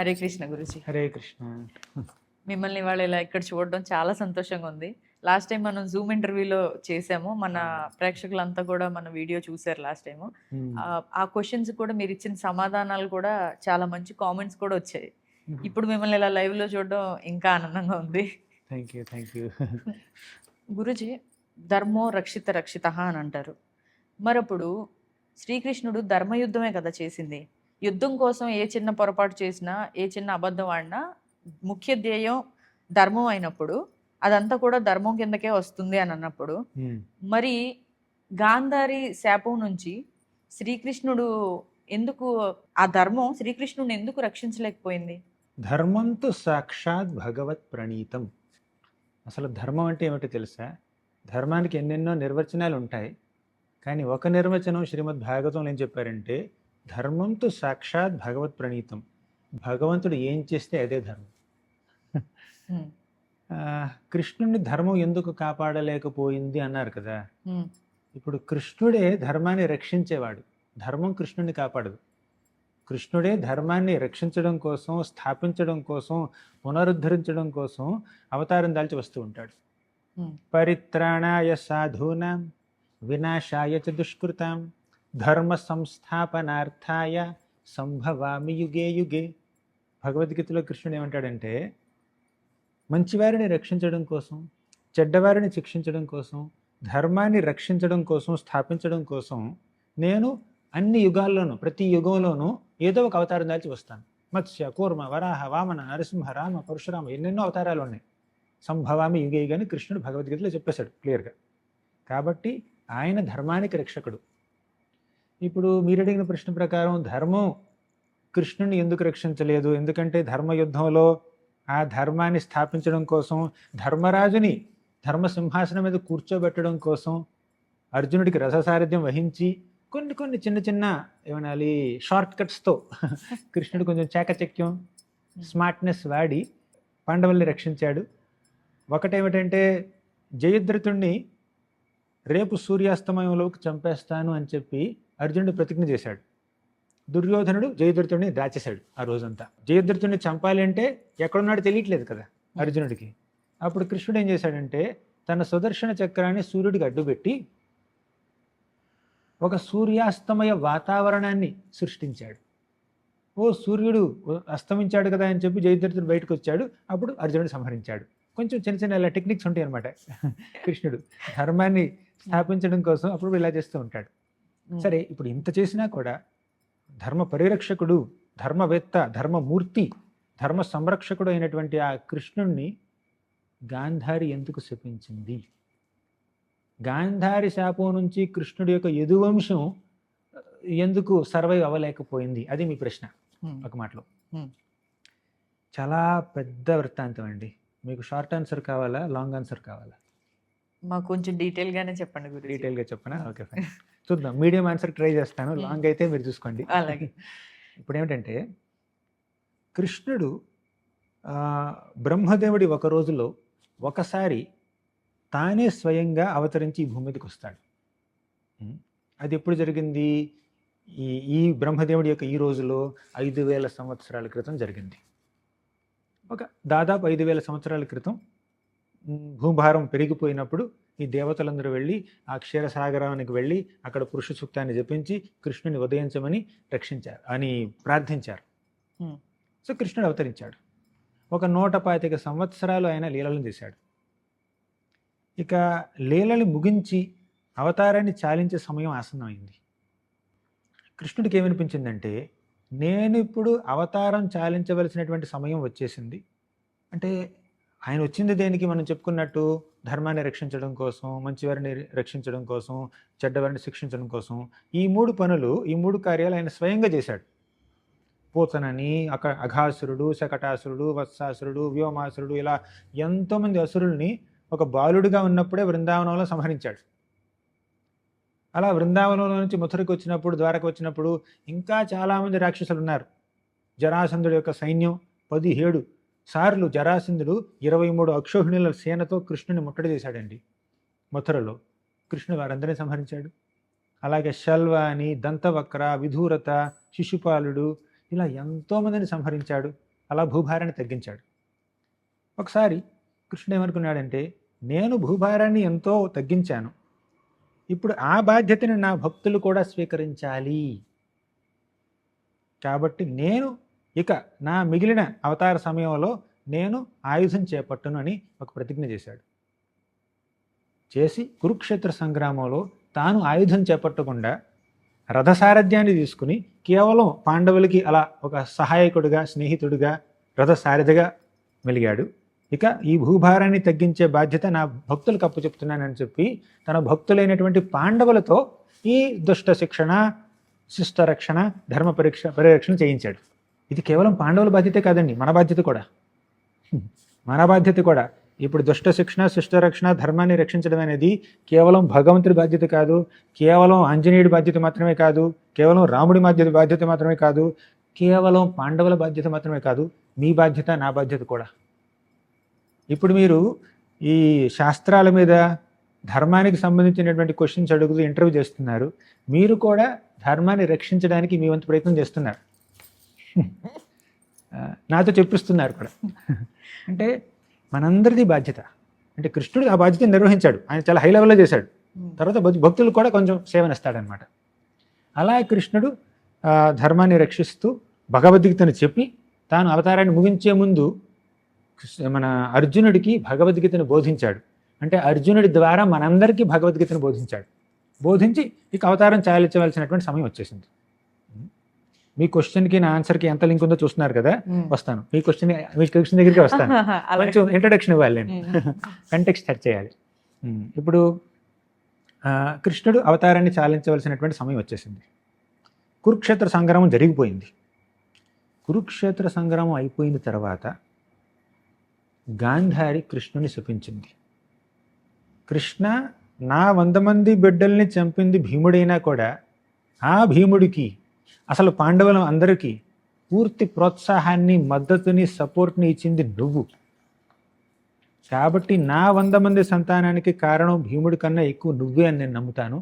హరే కృష్ణ గురుజీ. హరే కృష్ణ. మిమ్మల్ని ఇవాళ ఇలా ఇక్కడ చూడడం చాలా సంతోషంగా ఉంది. లాస్ట్ టైం మనం జూమ్ ఇంటర్వ్యూలో చేసాము. మన ప్రేక్షకులంతా కూడా మన వీడియో చూసారు లాస్ట్ టైము. ఆ క్వశ్చన్స్ కూడా మీరు ఇచ్చిన సమాధానాలు కూడా చాలా మంచి కామెంట్స్ కూడా వచ్చాయి. ఇప్పుడు మిమ్మల్ని ఇలా లైవ్లో చూడడం ఇంకా ఆనందంగా ఉంది. Thank you. గురుజీ, ధర్మో రక్షిత రక్షిత అని అంటారు. మరప్పుడు శ్రీకృష్ణుడు ధర్మయుద్ధమే కదా చేసింది. యుద్ధం కోసం ఏ చిన్న పొరపాటు చేసినా, ఏ చిన్న అబద్ధం ఆడినా ముఖ్య ధ్యేయం ధర్మం అయినప్పుడు అదంతా కూడా ధర్మం కిందకే వస్తుంది అని అన్నప్పుడు, మరి గాంధారి శాపం నుంచి శ్రీకృష్ణుడు ఎందుకు, ఆ ధర్మం శ్రీకృష్ణుడిని ఎందుకు రక్షించలేకపోయింది? ధర్మంతో సాక్షాత్ భగవత్ ప్రణీతం. అసలు ధర్మం అంటే ఏమిటో తెలుసా? ధర్మానికి ఎన్నెన్నో నిర్వచనాలు ఉంటాయి, కానీ ఒక నిర్వచనం శ్రీమద్ భాగవతంలో ఏం చెప్పారంటే, ధర్మంతో సాక్షాత్ భగవత్ ప్రణీతం. భగవంతుడు ఏం చేస్తే అదే ధర్మం. కృష్ణుడిని ధర్మం ఎందుకు కాపాడలేకపోయింది అన్నారు కదా. ఇప్పుడు కృష్ణుడే ధర్మాన్ని రక్షించేవాడు, ధర్మం కృష్ణుడిని కాపాడదు. కృష్ణుడే ధర్మాన్ని రక్షించడం కోసం, స్థాపించడం కోసం, పునరుద్ధరించడం కోసం అవతారం దాల్చి వస్తూ ఉంటాడు. పరిత్రాణాయ సాధూనాం వినాశాయ చ దుష్కృతాం ధర్మ సంస్థాపనార్థాయ సంభవామి యుగే యుగే. భగవద్గీతలో కృష్ణుడు ఏమంటాడంటే, మంచివారిని రక్షించడం కోసం, చెడ్డవారిని శిక్షించడం కోసం, ధర్మాన్ని రక్షించడం కోసం, స్థాపించడం కోసం నేను అన్ని యుగాల్లోనూ, ప్రతి యుగంలోనూ ఏదో ఒక అవతారం దాల్చి వస్తాను. మత్స్య, కూర్మ, వరాహ, వామన, నరసింహ, రామ, పరశురామ, ఎన్నెన్నో అవతారాలు ఉన్నాయి. సంభవామి యుగే యుగాని కృష్ణుడు భగవద్గీతలో చెప్పేశాడు క్లియర్గా. కాబట్టి ఆయన ధర్మానికి రక్షకుడు. ఇప్పుడు మీరు అడిగిన ప్రశ్న ప్రకారం ధర్మం కృష్ణుని ఎందుకు రక్షించలేదు? ఎందుకంటే ధర్మయుద్ధంలో ఆ ధర్మాన్ని స్థాపించడం కోసం, ధర్మరాజుని ధర్మ సింహాసనం మీద కూర్చోబెట్టడం కోసం అర్జునుడికి రససారథ్యం వహించి కొన్ని చిన్న చిన్న ఏమనాలి షార్ట్ కట్స్తో కృష్ణుడు కొంచెం చాకచక్యం, స్మార్ట్నెస్ వాడి పాండవుల్ని రక్షించాడు. ఒకటేమిటంటే, జయద్రథుణ్ణి రేపు సూర్యాస్తమయంలోకి చంపేస్తాను అని చెప్పి అర్జునుడు ప్రతిజ్ఞ చేశాడు. దుర్యోధనుడు జయద్రథుడిని దాచేశాడు ఆ రోజంతా. జయద్రథుడిని చంపాలి అంటే ఎక్కడున్నాడో తెలియట్లేదు కదా అర్జునుడికి. అప్పుడు కృష్ణుడు ఏం చేశాడంటే, తన సుదర్శన చక్రాన్ని సూర్యుడికి అడ్డుపెట్టి ఒక సూర్యాస్తమయ వాతావరణాన్ని సృష్టించాడు. ఓ సూర్యుడు అస్తమించాడు కదా అని చెప్పి జయద్రథుడు బయటకు వచ్చాడు. అప్పుడు అర్జునుడు సంహరించాడు. కొంచెం చిన్న చిన్న ఇలా టెక్నిక్స్ ఉంటాయి అనమాట. కృష్ణుడు ధర్మాన్ని స్థాపించడం కోసం అప్పుడు ఇలా చేస్తూ ఉంటాడు. సరే, ఇప్పుడు ఇంత చేసినా కూడా ధర్మ పరిరక్షకుడు, ధర్మవేత్త, ధర్మమూర్తి, ధర్మ సంరక్షకుడు అయినటువంటి ఆ కృష్ణుణ్ణి గాంధారి ఎందుకు శపించింది? గాంధారి శాపం నుంచి కృష్ణుడి యొక్క యదువంశం ఎందుకు సర్వైవ్ అవ్వలేకపోయింది? అది మీ ప్రశ్న. ఒక మాటలో చాలా పెద్ద వృత్తాంతం అండి. మీకు షార్ట్ ఆన్సర్ కావాలా, లాంగ్ ఆన్సర్ కావాలా? మాకు కొంచెం డీటెయిల్గానే చెప్పండి గురు. డీటెయిల్గా చెప్పనా? ఓకే ఫైన్, చూద్దాం. మీడియం ఆన్సర్ ట్రై చేస్తాను, లాంగ్ అయితే మీరు చూసుకోండి. అలాగే. ఇప్పుడు ఏమిటంటే, కృష్ణుడు బ్రహ్మదేవుడి ఒక రోజులో ఒకసారి తానే స్వయంగా అవతరించి ఈ భూమి మీదకి వస్తాడు. అది ఎప్పుడు జరిగింది? ఈ బ్రహ్మదేవుడి యొక్క ఈ రోజులో 5000 సంవత్సరాల క్రితం జరిగింది. ఒక దాదాపు 5000 సంవత్సరాల క్రితం భూభారం పెరిగిపోయినప్పుడు ఈ దేవతలందరూ వెళ్ళి ఆ క్షీరసాగరానికి వెళ్ళి అక్కడ పురుష సూక్తాన్ని జపించి కృష్ణుని ఉదయించమని రక్షించారు అని ప్రార్థించారు. సో కృష్ణుడు అవతరించాడు. ఒక 125 సంవత్సరాలు ఆయన లీలలను చేశాడు. ఇక లీలలు ముగించి అవతారాన్ని చాలించే సమయం ఆసన్నమైంది. కృష్ణుడికి ఏమనిపించిందంటే, నేను ఇప్పుడు అవతారం చాలించవలసినటువంటి సమయం వచ్చేసింది. అంటే ఆయన వచ్చింది దేనికి? మనం చెప్పుకున్నట్టు ధర్మాన్ని రక్షించడం కోసం, మంచివారిని రక్షించడం కోసం, చెడ్డవారిని శిక్షించడం కోసం. ఈ 3 పనులు, ఈ 3 కార్యాలు ఆయన స్వయంగా చేశాడు. పూతనని, అఘాసురుడు, శకటాసురుడు, వత్సాసురుడు, వ్యోమాసురుడు, ఇలా ఎంతోమంది అసురుల్ని ఒక బాలుడిగా ఉన్నప్పుడే బృందావనంలో సంహరించాడు. అలా బృందావనంలో నుంచి మథురకు వచ్చినప్పుడు, ద్వారకు వచ్చినప్పుడు ఇంకా చాలామంది రాక్షసులు ఉన్నారు. జరాసంధుడి యొక్క సైన్యం 17 సార్లు జరాసంధుడు 23 అక్షోహిణుల సేనతో కృష్ణుని ముట్టడి చేశాడండి మథురలో. కృష్ణుడు వారందరినీ సంహరించాడు. అలాగే శల్వ అని, దంతవక్ర, విధూరత, శిశుపాలుడు, ఇలా ఎంతోమందిని సంహరించాడు. అలా భూభారాన్ని తగ్గించాడు. ఒకసారి కృష్ణుడు ఏమనుకున్నాడంటే, నేను భూభారాన్ని ఎంతో తగ్గించాను, ఇప్పుడు ఆ బాధ్యతని నా భక్తులు కూడా స్వీకరించాలి, కాబట్టి నేను ఇక నా మిగిలిన అవతార సమయంలో నేను ఆయుధం చేపట్టును అని ఒక ప్రతిజ్ఞ చేశాడు. చేసి కురుక్షేత్ర సంగ్రామంలో తాను ఆయుధం చేపట్టకుండా రథసారథ్యాన్ని తీసుకుని కేవలం పాండవులకి అలా ఒక సహాయకుడిగా, స్నేహితుడిగా, రథసారథిగా మెలిగాడు. ఇక ఈ భూభారాన్ని తగ్గించే బాధ్యత నా భక్తులకు అప్పచెప్తున్నానని చెప్పి తన భక్తులైనటువంటి పాండవులతో ఈ దుష్ట శిక్షణ, శిష్ట రక్షణ, ధర్మ పరిరక్షణ చేయించాడు. ఇది కేవలం పాండవుల బాధ్యతే కాదండి, మన బాధ్యత కూడా. మన బాధ్యత కూడా. ఇప్పుడు దుష్ట శిక్షణ, శిష్ట రక్షణ, ధర్మాన్ని రక్షించడం అనేది కేవలం భగవంతుడి బాధ్యత కాదు, కేవలం ఆంజనేయుడి బాధ్యత మాత్రమే కాదు, కేవలం రాముడి బాధ్యత మాత్రమే కాదు, కేవలం పాండవుల బాధ్యత మాత్రమే కాదు, మీ బాధ్యత, నా బాధ్యత కూడా. ఇప్పుడు మీరు ఈ శాస్త్రాల మీద ధర్మానికి సంబంధించినటువంటి క్వశ్చన్స్ అడుగుతూ ఇంటర్వ్యూ చేస్తున్నారు, మీరు కూడా ధర్మాన్ని రక్షించడానికి మీ వంతు ప్రయత్నం చేస్తున్నారు, నాతో చెప్పిస్తున్నారు కూడా. అంటే మనందరిది బాధ్యత. అంటే కృష్ణుడు ఆ బాధ్యతను నిర్వహించాడు, ఆయన చాలా హై లెవెల్లో చేశాడు. తర్వాత భక్తులు కూడా కొంచెం సేవనిస్తాడనమాట. అలా కృష్ణుడు ధర్మాన్ని రక్షిస్తూ భగవద్గీతను చెప్పి తాను అవతారాన్ని ముగించే ముందు మన అర్జునుడికి భగవద్గీతను బోధించాడు. అంటే అర్జునుడి ద్వారా మనందరికీ భగవద్గీతను బోధించాడు. బోధించి ఇక అవతారం చాలించవలసినటువంటి సమయం వచ్చేసింది. మీ క్వశ్చన్కి నా ఆన్సర్కి ఎంత లింక్ ఉందో చూస్తున్నారు కదా, వస్తాను. మీ క్వశ్చన్ దగ్గరికి వస్తాను. కొంచెం ఇంట్రడక్షన్ ఇవ్వాలి, నేను కంటెక్స్ట్ సెట్ చేయాలి. ఇప్పుడు కృష్ణుడు అవతారాన్ని చాలించవలసినటువంటి సమయం వచ్చేసింది. కురుక్షేత్ర సంగ్రామం జరిగిపోయింది. కురుక్షేత్ర సంగ్రామం అయిపోయిన తర్వాత గాంధారి కృష్ణుని శపించింది. కృష్ణ, నా 100 మంది బిడ్డల్ని చంపింది భీముడైనా కూడా ఆ భీముడికి, అసలు పాండవుల అందరికీ పూర్తి ప్రోత్సాహాన్ని, మద్దతుని, సపోర్ట్ని ఇచ్చింది నువ్వు. కాబట్టి నా 100 మంది సంతానానికి కారణం భీముడి కన్నా ఎక్కువ నువ్వే అని నేను నమ్ముతాను.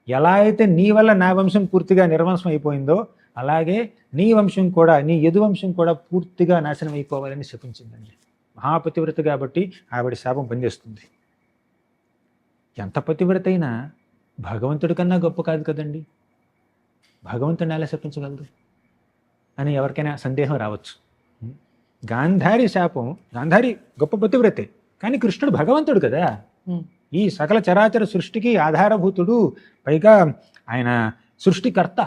ఎలా అయితే నీ వల్ల నా వంశం పూర్తిగా నిర్వంశం అయిపోయిందో, అలాగే నీ వంశం కూడా, నీ యదువంశం కూడా పూర్తిగా నాశనం అయిపోవాలని శపించిందండి. మహాపతివ్రత కాబట్టి ఆవిడ శాపం పనిచేస్తుంది. ఎంత పతివ్రత అయినా భగవంతుడి కన్నా గొప్ప కాదు కదండి. భగవంతుడిని ఎలా శపించగలదు అని ఎవరికైనా సందేహం రావచ్చు. గాంధారి శాపం, గాంధారి గొప్ప పతివ్రతే, కానీ కృష్ణుడు భగవంతుడు కదా, ఈ సకల చరాచర సృష్టికి ఆధారభూతుడు, పైగా ఆయన సృష్టికర్త.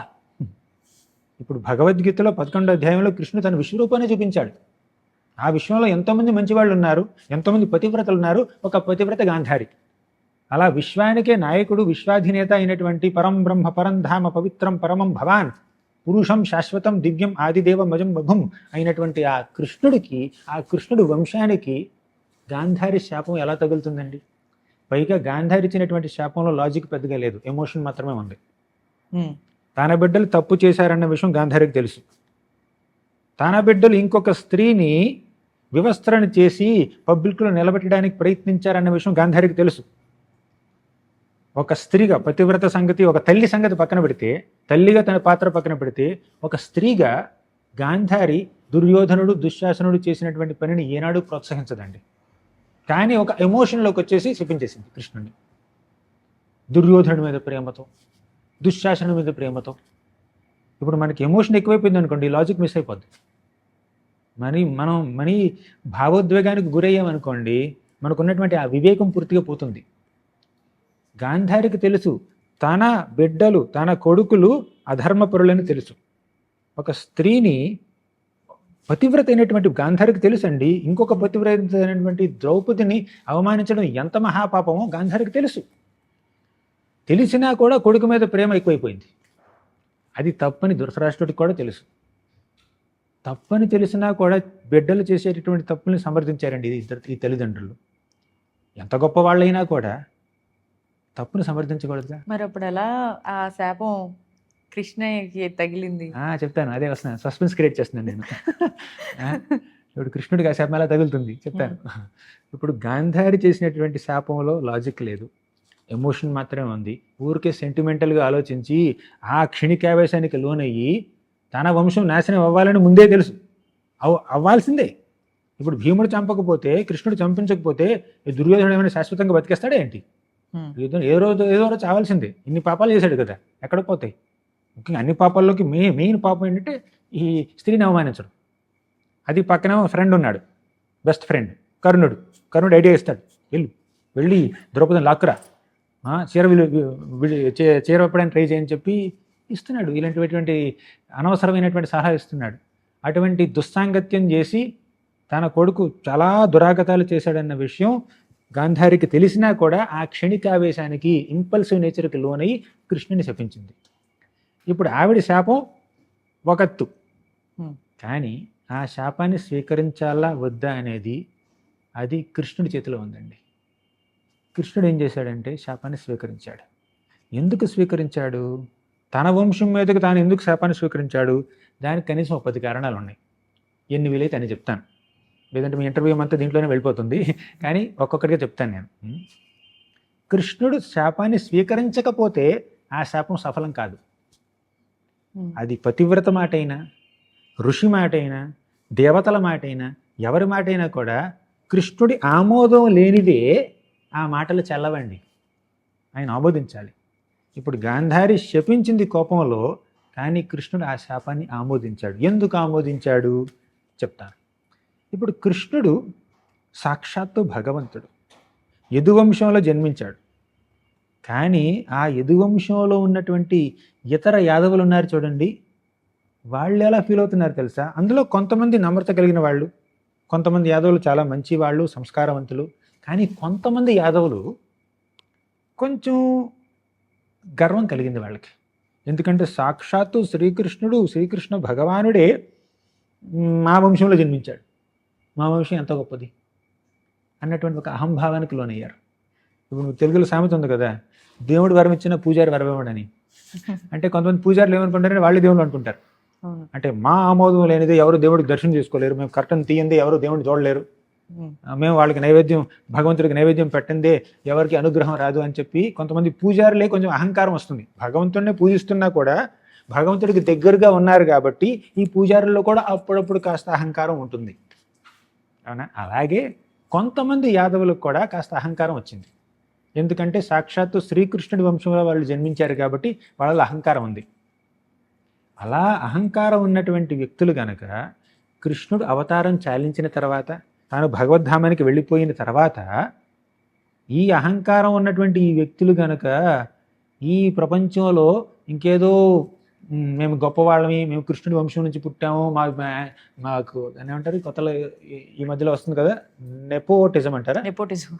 ఇప్పుడు భగవద్గీతలో 11వ అధ్యాయంలో కృష్ణుడు తన విశ్వరూపాన్ని చూపించాడు. ఆ విశ్వంలో ఎంతోమంది మంచివాళ్ళు ఉన్నారు, ఎంతోమంది పతివ్రతలు ఉన్నారు, ఒక పతివ్రత గాంధారి. అలా విశ్వానికే నాయకుడు, విశ్వాధినేత అయినటువంటి పరం బ్రహ్మ, పరంధామ, పవిత్రం పరమం భవాన్, పురుషం శాశ్వతం దివ్యం ఆదిదేవ మజం బభుం అయినటువంటి ఆ కృష్ణుడికి, ఆ కృష్ణుడు వంశానికి గాంధారి శాపం ఎలా తగులుతుందండి? పైగా గాంధారి ఇచ్చినటువంటి శాపంలో లాజిక్ పెద్దగా లేదు, ఎమోషన్ మాత్రమే ఉంది. తన బిడ్డలు తప్పు చేశారన్న విషయం గాంధారికి తెలుసు. తన బిడ్డలు ఇంకొక స్త్రీని వివస్త్రణ చేసి పబ్లిక్లో నిలబెట్టడానికి ప్రయత్నించారన్న విషయం గాంధారికి తెలుసు. ఒక స్త్రీగా పతివ్రత సంగతి, ఒక తల్లి సంగతి పక్కన పెడితే, తల్లిగా తన పాత్ర పక్కన పెడితే, ఒక స్త్రీగా గాంధారి దుర్యోధనుడు, దుశ్శాసనుడు చేసినటువంటి పనిని ఏనాడు ప్రోత్సహించదండి. కానీ ఒక ఎమోషన్లోకి వచ్చేసి శపించేసింది కృష్ణుడిని. దుర్యోధనుడి మీద ప్రేమతో, దుశ్శాసనుడి మీద ప్రేమతో. ఇప్పుడు మనకి ఎమోషన్ ఎక్కువైపోయింది అనుకోండి, లాజిక్ మిస్ అయిపోద్ది. మన భావోద్వేగానికి గురయ్యామనుకోండి, మనకున్నటువంటి ఆ వివేకం పూర్తిగా పోతుంది. గాంధారికి తెలుసు తన బిడ్డలు, తన కొడుకులు అధర్మపరులని తెలుసు. ఒక స్త్రీని, పతివ్రత అయినటువంటి గాంధారికి తెలుసండి, ఇంకొక పతివ్రత అయినటువంటి ద్రౌపదిని అవమానించడం ఎంత మహాపాపమో గాంధారికి తెలుసు. తెలిసినా కూడా కొడుకు మీద ప్రేమ ఎక్కువైపోయింది. అది తప్పని ధృతరాష్ట్రుడికి కూడా తెలుసు. తప్పని తెలిసినా కూడా బిడ్డలు చేసేటటువంటి తప్పుల్ని సమర్థించారండి ఈ తల్లిదండ్రులు. ఎంత గొప్ప వాళ్ళైనా కూడా తప్పును సమర్థించకూడదుగా. మరి అప్పుడు ఎలా ఆ శాపం కృష్ణయ్యకి తగిలింది? చెప్తాను, అదే వస్తున్నాను, సస్పెన్స్ క్రియేట్ చేస్తున్నాను నేను. ఇప్పుడు కృష్ణుడికి ఆ శాపం ఎలా తగులుతుంది చెప్తాను. ఇప్పుడు గాంధారి చేసినటువంటి శాపంలో లాజిక్ లేదు, ఎమోషన్ మాత్రమే ఉంది. ఊరికే సెంటిమెంటల్గా ఆలోచించి ఆ క్షణికావేశానికి లోనయ్యి తన వంశం నాశనం అవ్వాలని ముందే తెలుసు. అవ్వాల్సిందే. ఇప్పుడు భీముడు చంపకపోతే, కృష్ణుడు చంపించకపోతే ఈ దుర్యోధనుడు ఏమైనా శాశ్వతంగా బతికేస్తాడా ఏంటి? ఏదో రోజు చావాల్సిందే. ఇన్ని పాపాలు చేశాడు కదా, ఎక్కడ పోతాయి? ముఖ్యంగా అన్ని పాపాల్లోకి మెయిన్ పాపం ఏంటంటే ఈ స్త్రీని అవమానించడం. అది పక్కన ఫ్రెండ్ ఉన్నాడు, బెస్ట్ ఫ్రెండ్ కర్ణుడు ఐడియా ఇస్తాడు, వెళ్ళి ద్రౌపదిని లాక్కురా, చీర విప్పడానికి ట్రై చేయని చెప్పి ఇస్తున్నాడు. ఇలాంటిటువంటి అనవసరమైనటువంటి సలహా ఇస్తున్నాడు. అటువంటి దుస్సాంగత్యం చేసి తన కొడుకు చాలా దురాగతాలు చేశాడన్న విషయం గాంధారికి తెలిసినా కూడా ఆ క్షణికావేశానికి, ఇంపల్సివ్ నేచర్కి లోనై కృష్ణుని శపించింది. ఇప్పుడు ఆవిడ శాపం ఒకత్తు, కానీ ఆ శాపాన్ని స్వీకరించాలా వద్దా అనేది అది కృష్ణుడి చేతిలో ఉందండి. కృష్ణుడు ఏం చేశాడంటే శాపాన్ని స్వీకరించాడు. ఎందుకు స్వీకరించాడు? తన వంశం మీదకి తాను ఎందుకు శాపాన్ని స్వీకరించాడు? దానికి కనీసం 10 కారణాలు ఉన్నాయి. ఎన్ని వీలైతే అని చెప్తాను, లేదంటే మీ ఇంటర్వ్యూ అంతా దీంట్లోనే వెళ్ళిపోతుంది, కానీ ఒక్కొక్కటిగా చెప్తాను నేను. కృష్ణుడు శాపాన్ని స్వీకరించకపోతే ఆ శాపం సఫలం కాదు. అది పతివ్రత మాట అయినా, ఋషి మాట అయినా, దేవతల మాట అయినా, ఎవరి మాట అయినా కూడా కృష్ణుడి ఆమోదం లేనిదే ఆ మాటలు చెల్లవండి. ఆయన ఆమోదించాలి. ఇప్పుడు గాంధారి శపించింది కోపంలో, కానీ కృష్ణుడు ఆ శాపాన్ని ఆమోదించాడు. ఎందుకు ఆమోదించాడు చెప్తాను. ఇప్పుడు కృష్ణుడు సాక్షాత్తు భగవంతుడు, యదువంశంలో జన్మించాడు. కానీ ఆ యదువంశంలో ఉన్నటువంటి ఇతర యాదవులు ఉన్నారు చూడండి, వాళ్ళు ఎలా ఫీల్ అవుతున్నారు తెలుసా? అందులో కొంతమంది నమ్రత కలిగిన వాళ్ళు, కొంతమంది యాదవులు చాలా మంచి వాళ్ళు, సంస్కారవంతులు. కానీ కొంతమంది యాదవులు కొంచెం గర్వం కలిగింది వాళ్ళకి. ఎందుకంటే సాక్షాత్తు శ్రీకృష్ణ భగవానుడే మా వంశంలో జన్మించాడు, మా వంశం ఎంత గొప్పది అన్నటువంటి ఒక అహంభావానికి లోనయ్యారు. ఇప్పుడు తెలుగులో సామెత ఉంది కదా, దేవుడు వరం ఇచ్చిన పూజారి వరమివ్వడని. అంటే కొంతమంది పూజారులు ఏమనుకుంటారంటే వాళ్ళే దేవుళ్ళు అనుకుంటారు. అంటే మా ఆమోదం లేనిది ఎవరు దేవుడికి దర్శనం చేసుకోలేరు, మేము కర్టన్ తీయందే ఎవరు దేవుడిని చూడలేరు, మేము వాళ్ళకి నైవేద్యం, భగవంతుడికి నైవేద్యం పెట్టందే ఎవరికి అనుగ్రహం రాదు అని చెప్పి కొంతమంది పూజారులే కొంచెం అహంకారం వస్తుంది. భగవంతుడిని పూజిస్తున్నా కూడా భగవంతుడికి దగ్గరగా ఉన్నారు కాబట్టి ఈ పూజారుల్లో కూడా అప్పుడప్పుడు కాస్త అహంకారం ఉంటుంది. అవునా? అలాగే కొంతమంది యాదవులకు కూడా కాస్త అహంకారం వచ్చింది. ఎందుకంటే సాక్షాత్తు శ్రీకృష్ణుడి వంశంలో వాళ్ళు జన్మించారు కాబట్టి వాళ్ళ అహంకారం ఉంది. అలా అహంకారం ఉన్నటువంటి వ్యక్తులు గనక కృష్ణుడు అవతారం చాలించిన తర్వాత, తాను భగవద్ధామానికి వెళ్ళిపోయిన తర్వాత, ఈ అహంకారం ఉన్నటువంటి ఈ వ్యక్తులు గనక ఈ ప్రపంచంలో ఇంకేదో మేము గొప్పవాళ్ళమి, మేము కృష్ణుడి వంశం నుంచి పుట్టాము, మాకు అని ఏమంటారు కొత్తలో ఈ మధ్యలో వస్తుంది కదా, నెపోటిజం అంటారా, నెపోటిజం,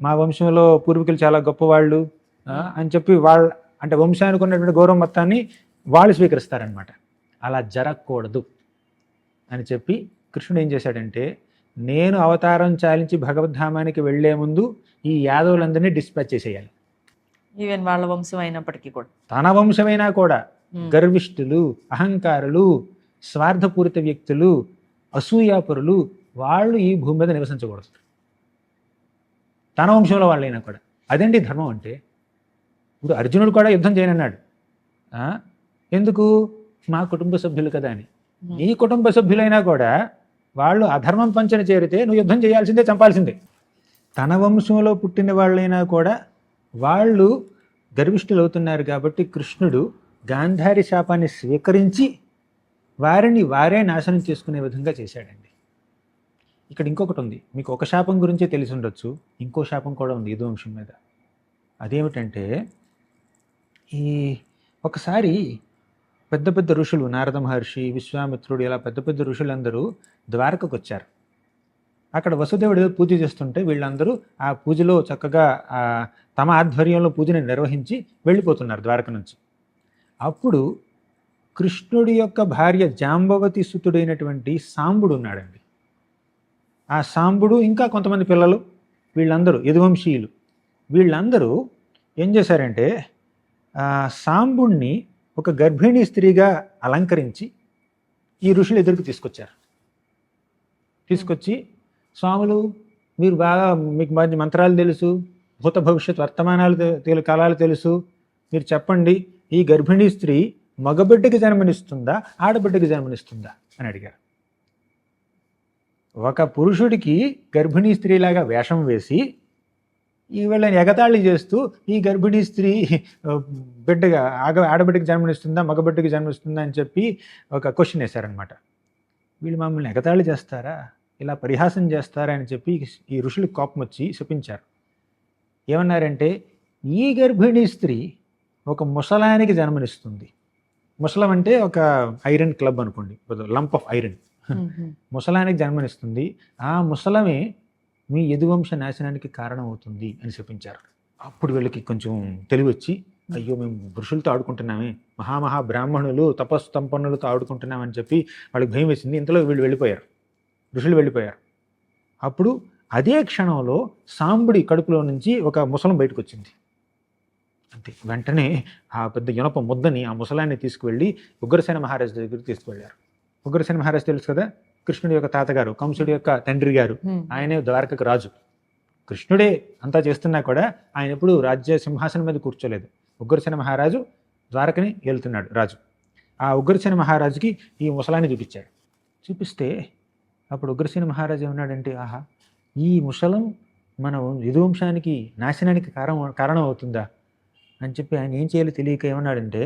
మా వంశంలో పూర్వీకులు చాలా గొప్పవాళ్ళు అని చెప్పి వాళ్ళ అంటే వంశానికి ఉన్నటువంటి గౌరవం మొత్తాన్ని వాళ్ళు స్వీకరిస్తారనమాట. అలా జరగకూడదు అని చెప్పి కృష్ణుడు ఏం చేశాడంటే, నేను అవతారం చాలించి భగవద్ధామానికి వెళ్లే ముందు ఈ యాదవులందరినీ డిస్పాచ్ చేసేయాలి. ఈవెన్ వాళ్ళ వంశం అయినప్పటికీ కూడా, తన వంశమైనా కూడా గర్విష్ఠులు, అహంకారులు, స్వార్థపూరిత వ్యక్తులు, అసూయాపరులు, వాళ్ళు ఈ భూమి మీద నివసించకూడదు. తన వంశంలో వాళ్ళైనా కూడా. అదండి ధర్మం అంటే. ఇప్పుడు అర్జునుడు కూడా యుద్ధం చేయనన్నాడు. ఎందుకు? మా కుటుంబ సభ్యులు కదా అని. నీ కుటుంబ సభ్యులైనా కూడా వాళ్ళు అధర్మం పంచన చేరితే నువ్వు యుద్ధం చేయాల్సిందే, చంపాల్సిందే. తన వంశంలో పుట్టిన వాళ్ళైనా కూడా వాళ్ళు గర్విష్ఠులు అవుతున్నారు కాబట్టి కృష్ణుడు గాంధారి శాపాన్ని స్వీకరించి వారిని వారే నాశనం చేసుకునే విధంగా చేశాడండి. ఇక్కడ ఇంకొకటి ఉంది, మీకు ఒక శాపం గురించే తెలిసి ఉండొచ్చు, ఇంకో శాపం కూడా ఉంది యదువంశం మీద. అదేమిటంటే, ఈ ఒకసారి పెద్ద పెద్ద ఋషులు, నారద మహర్షి, విశ్వామిత్రుడు, ఇలా పెద్ద పెద్ద ఋషులందరూ ద్వారకకు వచ్చారు. అక్కడ వసుదేవుడు పూజ చేస్తుంటే వీళ్ళందరూ ఆ పూజలో చక్కగా తమ ఆధ్వర్యంలో పూజని నిర్వహించి వెళ్ళిపోతున్నారు ద్వారక నుంచి. అప్పుడు కృష్ణుడి యొక్క భార్య జాంబవతి సుతుడైనటువంటి సాంబుడు ఉన్నాడండి. ఆ సాంబుడు ఇంకా కొంతమంది పిల్లలు, వీళ్ళందరూ యదువంశీయులు, వీళ్ళందరూ ఏం చేశారంటే సాంబుణ్ణి ఒక గర్భిణీ స్త్రీగా అలంకరించి ఈ ఋషులు ఎదురుకు తీసుకొచ్చి, స్వాములు మీరు బాగా, మీకు మంచి మంత్రాలు తెలుసు, భూత భవిష్యత్ వర్తమానాలు కాలాలు తెలుసు, మీరు చెప్పండి, ఈ గర్భిణీ స్త్రీ మగబిడ్డకి జన్మనిస్తుందా, ఆడబిడ్డకి జన్మనిస్తుందా అని అడిగారు. ఒక పురుషుడికి గర్భిణీ స్త్రీలాగా వేషం వేసి వీళ్ళని ఎగతాళి చేస్తూ ఈ గర్భిణీ స్త్రీ బిడ్డగా ఆడబిడ్డకి జన్మనిస్తుందా మగబిడ్డకి జన్మనిస్తుందా అని చెప్పి ఒక క్వశ్చన్ వేశారనమాట. వీళ్ళు మమ్మల్ని ఎగతాళి చేస్తారా, ఇలా పరిహాసం చేస్తారా అని చెప్పి ఈ ఋషులకు కోపం వచ్చి శపించారు. ఏమన్నారంటే, ఈ గర్భిణీ స్త్రీ ఒక ముసలానికి జన్మనిస్తుంది. ముసలం అంటే ఒక ఐరన్ క్లబ్ అనుకోండి, లంప్ ఆఫ్ ఐరన్. ముసలానికి జన్మనిస్తుంది. ఆ ముసలమే మీ యదువంశ నాశనానికి కారణం అవుతుంది అని చెప్పించారు. అప్పుడు వీళ్ళకి కొంచెం తెలివి వచ్చి, అయ్యో మేము ఋషులతో ఆడుకుంటున్నామే, మహామహా బ్రాహ్మణులు తపస్సు సంపన్నులతో ఆడుకుంటున్నామని చెప్పి వాళ్ళకి భయం వేసింది. ఇంతలో వీళ్ళు వెళ్ళిపోయారు, ఋషులు వెళ్ళిపోయారు. అప్పుడు అదే క్షణంలో సాంబుడి కడుపులో నుంచి ఒక ముసలం బయటకు వచ్చింది. అంతే, వెంటనే ఆ పెద్ద ఇనప ముద్దని ఆ ముసలాన్ని తీసుకువెళ్ళి ఉగ్రసేన మహారాజు దగ్గరికి తీసుకువెళ్ళారు. ఉగ్రసేన మహారాజు తెలుసు కదా, కృష్ణుడి యొక్క తాతగారు, కంసుడి యొక్క తండ్రి గారు, ఆయనే ద్వారకకు రాజు. కృష్ణుడే అంతా చేస్తున్నా కూడా ఆయన ఎప్పుడు రాజ్య సింహాసనం మీద కూర్చోలేదు. ఉగ్రసేన మహారాజు ద్వారకని వెళ్తున్నాడు రాజు. ఆ ఉగ్రసేన మహారాజుకి ఈ ముసలాన్ని చూపించాడు. చూపిస్తే అప్పుడు ఉగ్రసేన మహారాజు ఏమన్నాడంటే, ఆహా, ఈ ముసలం మన యదువంశానికి నాశనానికి కారణం అవుతుందా అని చెప్పి ఆయన ఏం చేయాలో తెలియక ఏమన్నాడంటే,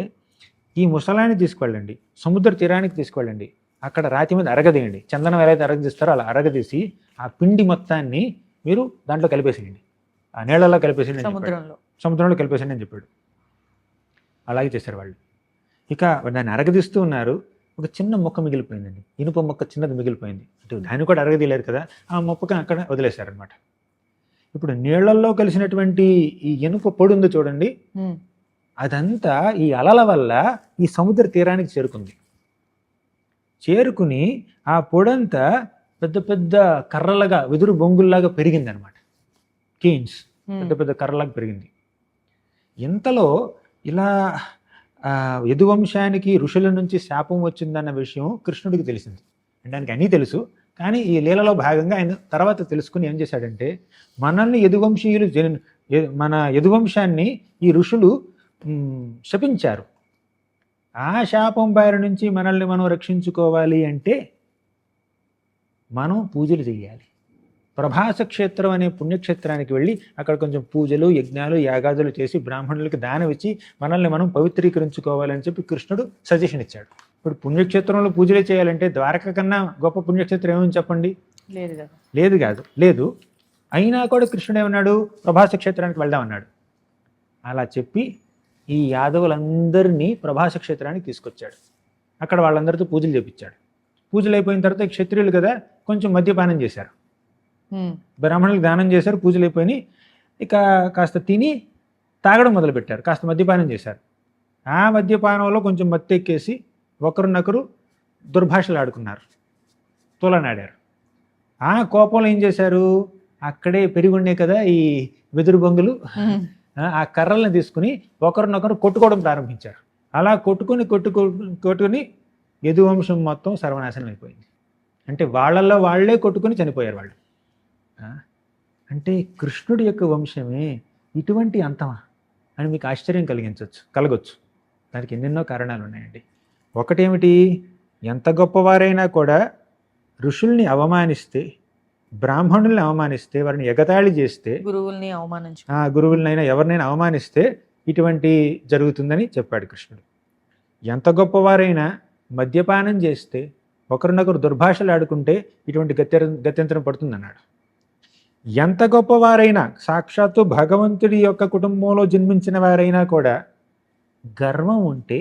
ఈ ముసలాన్ని తీసుకువెళ్ళండి, సముద్ర తీరానికి తీసుకువెళ్ళండి, అక్కడ రాతి మీద అరగదీయండి, చందనం ఎలా అయితే అరగదీస్తారో అలా అరగదీసి ఆ పిండి మొత్తాన్ని మీరు దాంట్లో కలిపేసేయండి, ఆ నీళ్ళలో కలిపేసేయండి, సముద్రంలో కలిపేసేయండి అని చెప్పాడు. అలాగే చేశారు వాళ్ళు. ఇక దాన్ని అరగదీస్తూ ఉన్నారు. ఒక చిన్న మొక్క మిగిలిపోయిందండి, ఇనుప మొక్క చిన్నది మిగిలిపోయింది. అంటే దాన్ని కూడా అరగదీయలేరు కదా, ఆ మొక్కని అక్కడ వదిలేశారనమాట. ఇప్పుడు నీళ్లలో కలిసినటువంటి ఈ ఇనుప పొడి ఉంది చూడండి, అదంతా ఈ అలల వల్ల ఈ సముద్ర తీరానికి చేరుకుంది. చేరుకుని ఆ పొడంతా పెద్ద పెద్ద కర్రలుగా, వెదురు బొంగుల్లాగా పెరిగింది అనమాట. కేన్స్ పెద్ద పెద్ద కర్రలాగా పెరిగింది. ఇంతలో ఇలా యదువంశానికి ఋషుల నుంచి శాపం వచ్చిందన్న విషయం కృష్ణుడికి తెలిసింది. అంటే ఆయనకి అన్నీ తెలుసు, కానీ ఈ లీలలో భాగంగా ఆయన తర్వాత తెలుసుకుని ఏం చేశాడంటే, మనల్ని యదువంశీయులు మన యదువంశాన్ని ఈ ఋషులు శపించారు. ఆ శాపం బారి నుంచి మనల్ని మనం రక్షించుకోవాలి అంటే మనం పూజలు చేయాలి. ప్రభాస క్షేత్రం అనే పుణ్యక్షేత్రానికి వెళ్ళి అక్కడ కొంచెం పూజలు, యజ్ఞాలు, యాగాదులు చేసి బ్రాహ్మణులకి దానం ఇచ్చి మనల్ని మనం పవిత్రీకరించుకోవాలని చెప్పి కృష్ణుడు సజెషన్ ఇచ్చాడు. ఇప్పుడు పుణ్యక్షేత్రంలో పూజలే చేయాలంటే ద్వారక కన్నా గొప్ప పుణ్యక్షేత్రం ఏమని చెప్పండి? లేదు. అయినా కూడా కృష్ణుడు ఏమన్నాడు, ప్రభాస క్షేత్రానికి వెళ్దామన్నాడు. అలా చెప్పి ఈ యాదవులందరినీ ప్రభాస క్షేత్రానికి తీసుకొచ్చాడు. అక్కడ వాళ్ళందరితో పూజలు చేపించాడు. పూజలు అయిపోయిన తర్వాత క్షత్రియులు కదా, కొంచెం మద్యపానం చేశారు, బ్రాహ్మణులకు దానం చేశారు, పూజలు అయిపోయినాయి. ఇక కాస్త తిని తాగడం మొదలుపెట్టారు, కాస్త మద్యపానం చేశారు. ఆ మద్యపానంలో కొంచెం మత్తు ఎక్కేసి ఒకరినొకరు దుర్భాషలు ఆడుకున్నారు, తూలనాడారు. ఆ కోపంలో ఏం చేశారు, అక్కడే పెరిగి కదా ఈ వెదురు బొంగులు, ఆ కర్రల్ని తీసుకుని ఒకరినొకరు కొట్టుకోవడం ప్రారంభించారు. అలా కొట్టుకుని యదువంశం మొత్తం సర్వనాశనం అయిపోయింది. అంటే వాళ్ళల్లో వాళ్ళే కొట్టుకుని చనిపోయారు వాళ్ళు. అంటే కృష్ణుడి యొక్క వంశమే ఇటువంటి అంతమా అని మీకు ఆశ్చర్యం కలగొచ్చు. దానికి ఎన్నెన్నో కారణాలు ఉన్నాయండి. ఒకటేమిటి, ఎంత గొప్పవారైనా కూడా ఋషుల్ని అవమానిస్తే, బ్రాహ్మణుల్ని అవమానిస్తే, వారిని ఎగతాళి చేస్తే, గురువులనైనా ఎవరినైనా అవమానిస్తే ఇటువంటి జరుగుతుందని చెప్పాడు కృష్ణుడు. ఎంత గొప్పవారైనా మద్యపానం చేస్తే, ఒకరినొకరు దుర్భాషలు ఆడుకుంటే ఇటువంటి గత్యంతరం పడుతుందన్నాడు. ఎంత గొప్పవారైనా, సాక్షాత్తు భగవంతుడి యొక్క కుటుంబంలో జన్మించిన వారైనా కూడా గర్వం ఉంటే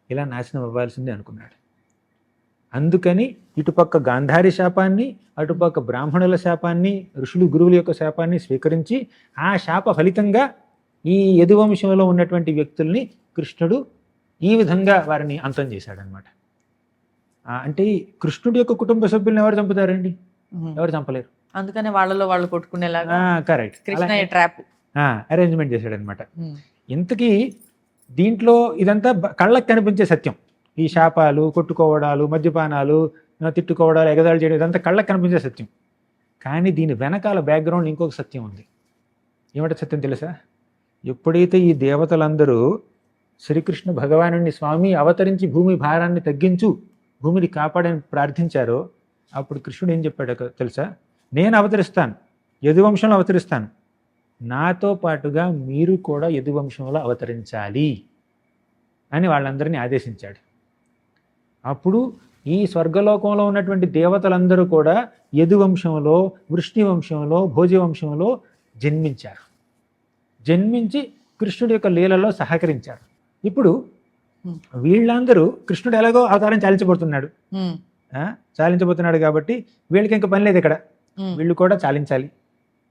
ఇలా నాశనం అవ్వాల్సిందే అనుకున్నాడు. అందుకని ఇటుపక్క గాంధారి శాపాన్ని, అటుపక్క బ్రాహ్మణుల శాపాన్ని, ఋషులు గురువుల యొక్క శాపాన్ని స్వీకరించి ఆ శాప ఫలితంగా ఈ యదువంశంలో ఉన్నటువంటి వ్యక్తుల్ని కృష్ణుడు ఈ విధంగా వారిని అంతం చేశాడనమాట. అంటే కృష్ణుడి యొక్క కుటుంబ సభ్యులను ఎవరు చంపుతారండి? ఎవరు చంపలేరు. అందుకనే వాళ్ళలో వాళ్ళు కొట్టుకునేలాగా కరెక్ట్ అరేంజ్మెంట్ చేశాడనమాట. ఇంతకీ దీంట్లో ఇదంతా కళ్ళకి కనిపించే సత్యం. ఈ శాపాలు, కొట్టుకోవడాలు, మద్యపానాలు, తిట్టుకోవడాలు, ఎగదాలు చేయడం, ఇదంతా కళ్ళకి కనిపించే సత్యం. కానీ దీని వెనకాల బ్యాక్గ్రౌండ్ ఇంకొక సత్యం ఉంది. ఏమిటో సత్యం తెలుసా? ఎప్పుడైతే ఈ దేవతలందరూ శ్రీకృష్ణ భగవానుని స్వామి అవతరించి భూమి భారాన్ని తగ్గించు, భూమిని కాపాడని ప్రార్థించారో అప్పుడు కృష్ణుడు ఏం చెప్పాడు తెలుసా? నేను అవతరిస్తాను, యదువంశంలో అవతరిస్తాను, నాతో పాటుగా మీరు కూడా యదువంశంలో అవతరించాలి అని వాళ్ళందరినీ ఆదేశించాడు. అప్పుడు ఈ స్వర్గలోకంలో ఉన్నటువంటి దేవతలందరూ కూడా యదువంశంలో, వృష్ణివంశంలో, భోజవంశంలో జన్మించారు. జన్మించి కృష్ణుడి యొక్క లీలలో సహకరించారు. ఇప్పుడు వీళ్ళందరూ కృష్ణుడు ఎలాగో అవతారం చాలించబోతున్నాడు, చాలించబోతున్నాడు కాబట్టి వీళ్ళకి ఇంకా పని లేదు ఇక్కడ, వీళ్ళు కూడా చాలించాలి.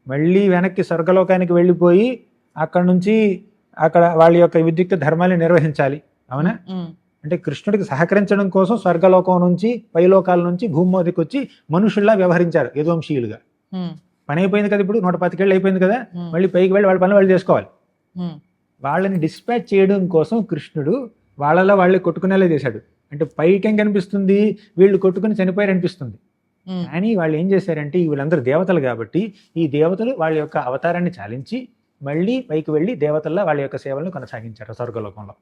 మళ్ళీ వెనక్కి స్వర్గలోకానికి వెళ్ళిపోయి అక్కడ వాళ్ళ యొక్క విద్యుక్త ధర్మాన్ని నిర్వహించాలి. అవునా? అంటే కృష్ణుడికి సహకరించడం కోసం స్వర్గలోకం నుంచి, పైలోకాల నుంచి భూమోదికి వచ్చి మనుషుల్లా వ్యవహరించారు యదువంశీయులుగా. పని అయిపోయింది కదా, ఇప్పుడు 125 ఏళ్ళు అయిపోయింది కదా, మళ్ళీ పైకి వెళ్ళి వాళ్ళ పనులు వాళ్ళు చేసుకోవాలి. వాళ్ళని డిస్పాచ్ చేయడం కోసం కృష్ణుడు వాళ్ళలో వాళ్ళే కొట్టుకునేలా చేశాడు. అంటే పైకేం కనిపిస్తుంది, వీళ్ళు కొట్టుకుని చనిపోయారు అనిపిస్తుంది. కానీ వాళ్ళు ఏం చేశారంటే, వీళ్ళందరూ దేవతలు కాబట్టి ఈ దేవతలు వాళ్ళ యొక్క అవతారాన్ని చాలించి మళ్ళీ పైకి వెళ్ళి దేవతల్లా వాళ్ళ యొక్క సేవలను కొనసాగించారు స్వర్గలోకంలో.